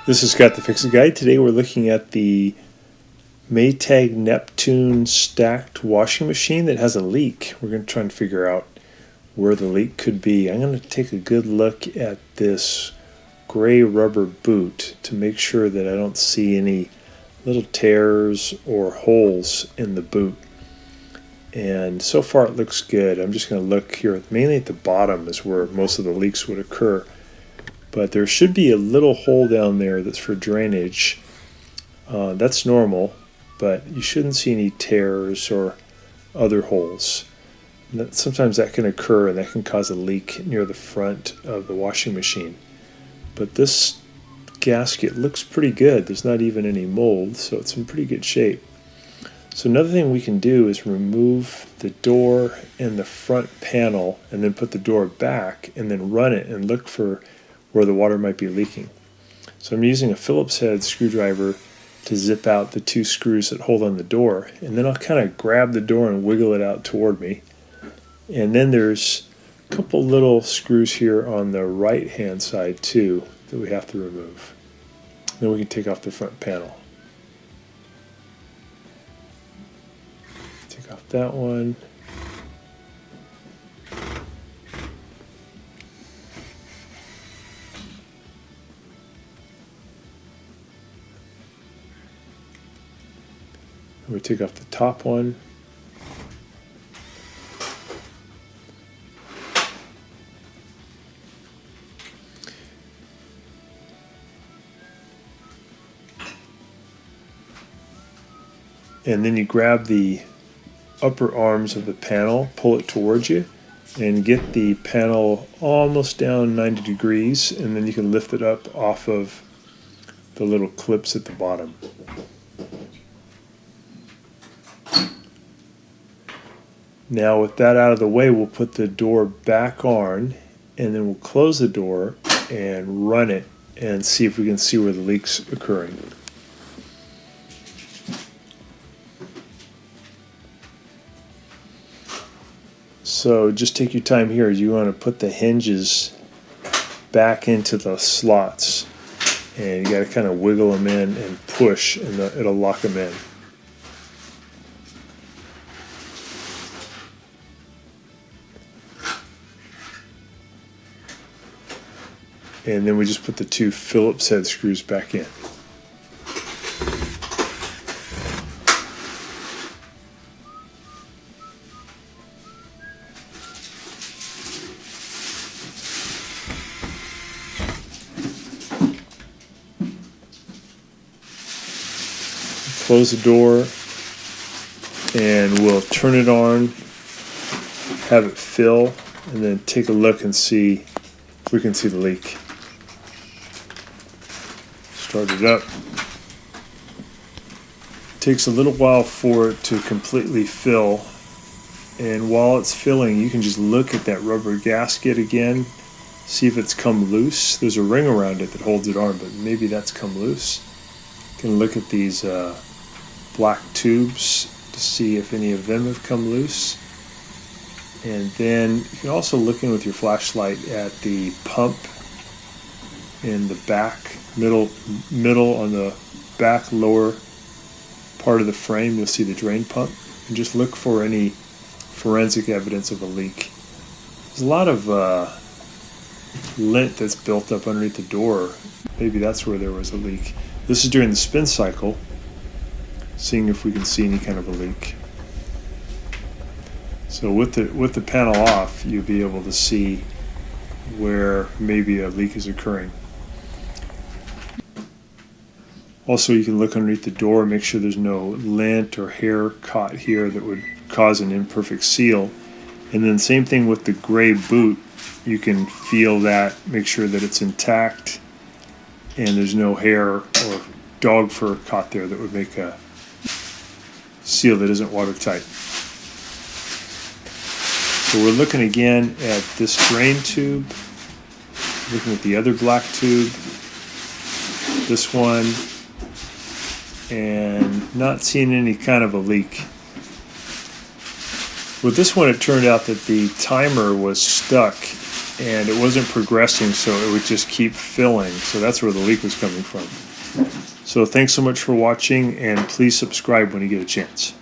This is Scott the Fix-It Guy. Today we're looking at the Maytag Neptune stacked washing machine that has a leak. We're going to try and figure out where the leak could be. I'm going to take a good look at this gray rubber boot to make sure that I don't see any little tears or holes in the boot. And so far it looks good. I'm just going to look here, mainly at the bottom is where most of the leaks would occur. But there should be a little hole down there that's for drainage. That's normal, but you shouldn't see any tears or other holes. Sometimes that can occur and that can cause a leak near the front of the washing machine. But this gasket looks pretty good. There's not even any mold, so it's in pretty good shape. So another thing we can do is remove the door and the front panel and then put the door back and then run it and look for where the water might be leaking. So I'm using a Phillips head screwdriver to zip out the two screws that hold on the door, and then I'll kind of grab the door and wiggle it out toward me. And then there's a couple little screws here on the right hand side too that we have to remove. Then we can take off the front panel. Take off that one. We take off the top one. And then you grab the upper arms of the panel, pull it towards you, and get the panel almost down 90 degrees, and then you can lift it up off of the little clips at the bottom. Now with that out of the way, we'll put the door back on and then we'll close the door and run it and see if we can see where the leak's occurring. So just take your time here. You want to put the hinges back into the slots and you got to kind of wiggle them in and push and it'll lock them in. And then we just put the two Phillips head screws back in. Close the door and we'll turn it on, have it fill, and then take a look and see if we can see the leak. Start it up. It takes a little while for it to completely fill, and while it's filling you can just look at that rubber gasket again, see if it's come loose. There's a ring around it that holds it on, but maybe that's come loose. You can look at these black tubes to see if any of them have come loose, and then you can also look in with your flashlight at the pump in the back middle on the back lower part of the frame. You'll see the drain pump, and just look for any forensic evidence of a leak. There's a lot of lint that's built up underneath the door. Maybe that's where there was a leak. This is during the spin cycle, seeing if we can see any kind of a leak. So with the panel off, you'll be able to see where maybe a leak is occurring. Also, you can look underneath the door and make sure there's no lint or hair caught here that would cause an imperfect seal. And then same thing with the gray boot. You can feel that, make sure that it's intact and there's no hair or dog fur caught there that would make a seal that isn't watertight. So we're looking again at this drain tube, looking at the other black tube, this one, and not seeing any kind of a leak. With this one, it turned out that the timer was stuck and it wasn't progressing, so it would just keep filling. So that's where the leak was coming from. So thanks so much for watching, and please subscribe when you get a chance.